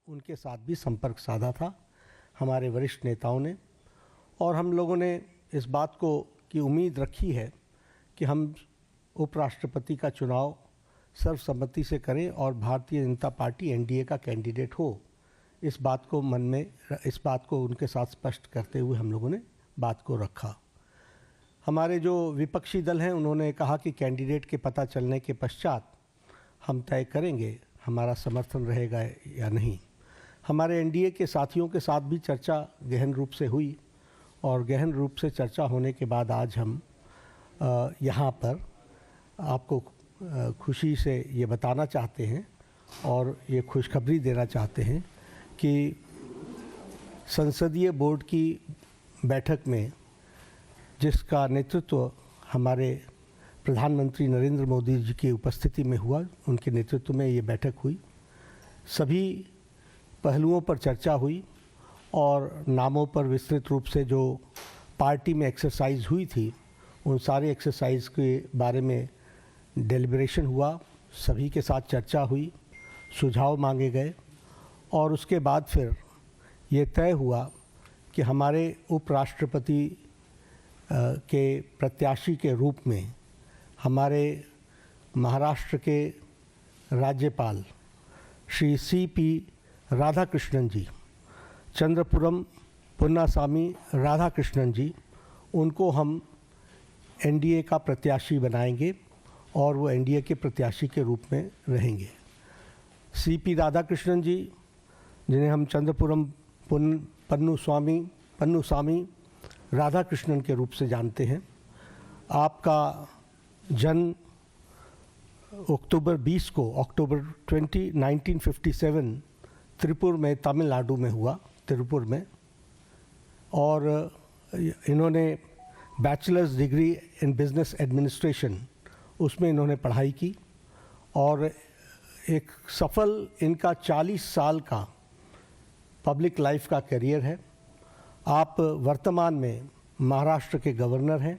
उनके साथ भी संपर्क साधा था हमारे वरिष्ठ नेताओं ने, और हम लोगों ने इस बात को की उम्मीद रखी है कि हम उपराष्ट्रपति का चुनाव सर्वसम्मति से करें और भारतीय जनता पार्टी एनडीए का कैंडिडेट हो। इस बात को उनके साथ स्पष्ट करते हुए हम लोगों ने बात को रखा। हमारे जो विपक्षी दल हैं उन्होंने कहा कि कैंडिडेट के पता चलने के पश्चात हम तय करेंगे हमारा समर्थन रहेगा या नहीं। हमारे एनडीए के साथियों के साथ भी चर्चा गहन रूप से हुई, और गहन रूप से चर्चा होने के बाद आज हम यहाँ पर आपको खुशी से ये बताना चाहते हैं और ये खुशखबरी देना चाहते हैं कि संसदीय बोर्ड की बैठक में जिसका नेतृत्व हमारे प्रधानमंत्री नरेंद्र मोदी जी की उपस्थिति में हुआ, उनके नेतृत्व में ये बैठक हुई। सभी पहलुओं पर चर्चा हुई और नामों पर विस्तृत रूप से जो पार्टी में एक्सरसाइज हुई थी उन सारे एक्सरसाइज के बारे में डेलिब्रेशन हुआ, सभी के साथ चर्चा हुई, सुझाव मांगे गए, और उसके बाद फिर ये तय हुआ कि हमारे उपराष्ट्रपति के प्रत्याशी के रूप में हमारे महाराष्ट्र के राज्यपाल श्री सीपी राधाकृष्णन जी, चंद्रपुरम पुन्नास्वामी राधाकृष्णन जी, उनको हम एनडीए का प्रत्याशी बनाएंगे और वो एनडीए के प्रत्याशी के रूप में रहेंगे। सीपी राधाकृष्णन जी, जिन्हें हम चंद्रपुरम पन्नुस्वामी राधाकृष्णन के रूप से जानते हैं, आपका जन्म अक्टूबर 20 1957 त्रिपुर में, तमिलनाडु में हुआ, त्रिपुर में, और इन्होंने bachelors degree in business administration उसमें इन्होंने पढ़ाई की, और एक सफल इनका 40 साल का पब्लिक लाइफ का करियर है। आप वर्तमान में महाराष्ट्र के गवर्नर हैं।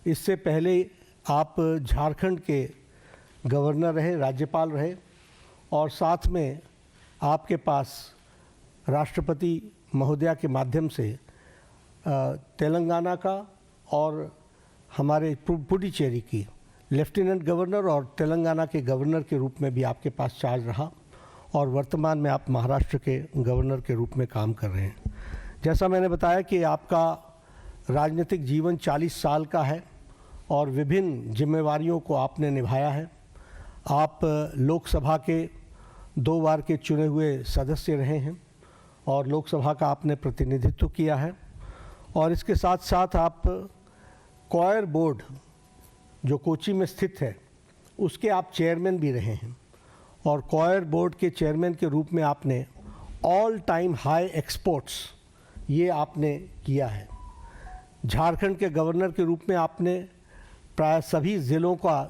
इससे पहले आप झारखंड के गवर्नर रहे, राज्यपाल रहे, और साथ में आपके पास राष्ट्रपति महोदया के माध्यम से तेलंगाना का और हमारे पुडुचेरी की लेफ्टिनेंट गवर्नर और तेलंगाना के गवर्नर के रूप में भी आपके पास चार्ज रहा, और वर्तमान में आप महाराष्ट्र के गवर्नर के रूप में काम कर रहे हैं। जैसा मैंने बताया कि आपका राजनीतिक जीवन 40 साल का है और विभिन्न जिम्मेवारियों को आपने निभाया है। आप लोकसभा के 2 बार के चुने हुए सदस्य रहे हैं और लोकसभा का आपने प्रतिनिधित्व किया है, और इसके साथ साथ आप कॉयर बोर्ड जो कोची में स्थित है उसके आप चेयरमैन भी रहे हैं, और कॉयर बोर्ड के चेयरमैन के रूप में आपने ऑल टाइम हाई एक्सपोर्ट्स ये आपने किया है। झारखंड के गवर्नर के रूप में आपने प्राय सभी ज़िलों का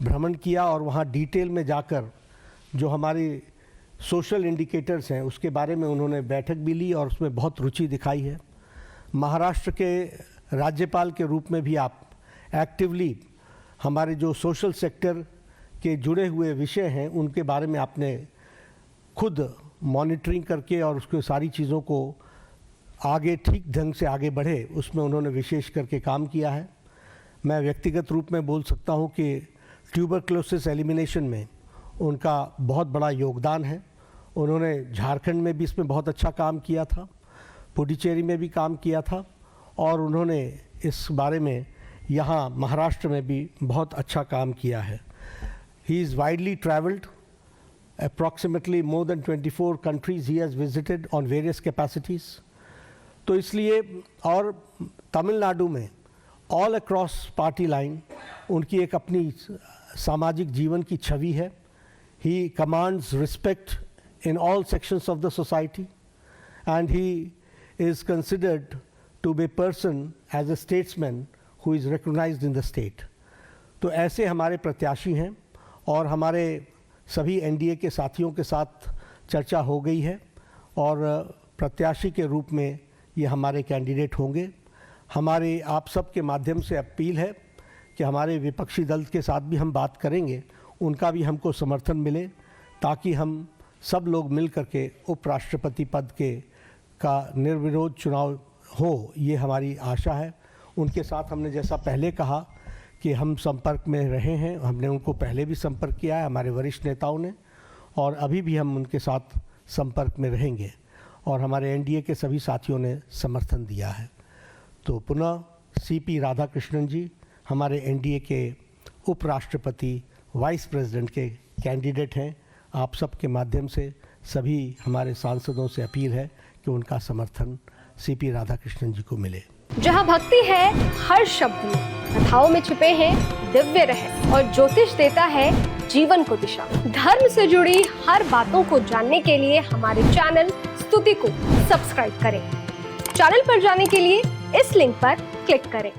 भ्रमण किया और वहाँ डिटेल में जाकर जो हमारी सोशल इंडिकेटर्स हैं उसके बारे में उन्होंने बैठक भी ली और उसमें बहुत रुचि दिखाई है। महाराष्ट्र के राज्यपाल के रूप में भी आप एक्टिवली हमारे जो सोशल सेक्टर के जुड़े हुए विषय हैं उनके बारे में आपने खुद मॉनिटरिंग करके और उसके सारी चीज़ों को आगे ठीक ढंग से आगे बढ़े उसमें उन्होंने विशेष करके काम किया है। मैं व्यक्तिगत रूप में बोल सकता हूं कि ट्यूबरक्लोसिस एलिमिनेशन में उनका बहुत बड़ा योगदान है। उन्होंने झारखंड में भी इसमें बहुत अच्छा काम किया था, पुडुचेरी में भी काम किया था, और उन्होंने इस बारे में यहाँ महाराष्ट्र में भी बहुत अच्छा काम किया है। He is widely travelled, approximately more than 24 countries he has visited on various capacities। तो इसलिए, और तमिलनाडु में ऑल अक्रॉस पार्टी लाइन उनकी एक अपनी सामाजिक जीवन की छवि है। ही commands respect in all sections of the society, and he is considered to be a person as a statesman who is recognized in the state। तो ऐसे हमारे प्रत्याशी हैं और हमारे सभी एनडीए के साथियों के साथ चर्चा हो गई है और प्रत्याशी के रूप में ये हमारे कैंडिडेट होंगे। हमारे आप सब के माध्यम से अपील है कि हमारे विपक्षी दल के साथ भी हम बात करेंगे, उनका भी हमको समर्थन मिले ताकि हम सब लोग मिल करके उपराष्ट्रपति पद का निर्विरोध चुनाव हो, ये हमारी आशा है। उनके साथ हमने जैसा पहले कहा कि हम संपर्क में रहे हैं, हमने उनको पहले भी संपर्क किया है, हमारे वरिष्ठ नेताओं ने, और अभी भी हम उनके साथ संपर्क में रहेंगे और हमारे एनडीए के सभी साथियों ने समर्थन दिया है। तो पुनः सीपी राधाकृष्णन जी हमारे एनडीए के उपराष्ट्रपति वाइस प्रेसिडेंट के कैंडिडेट हैं। आप सबके माध्यम से सभी हमारे सांसदों से अपील है कि उनका समर्थन सीपी राधाकृष्णन जी को मिले। जहां भक्ति है हर शब्द में, कथाओं में छिपे हैं दिव्य रहस्य और ज्योतिष देता है जीवन को दिशा। धर्म से जुड़ी हर बातों को जानने के लिए हमारे चैनल स्तुति को सब्सक्राइब करें। चैनल पर जाने के लिए इस लिंक पर क्लिक करें।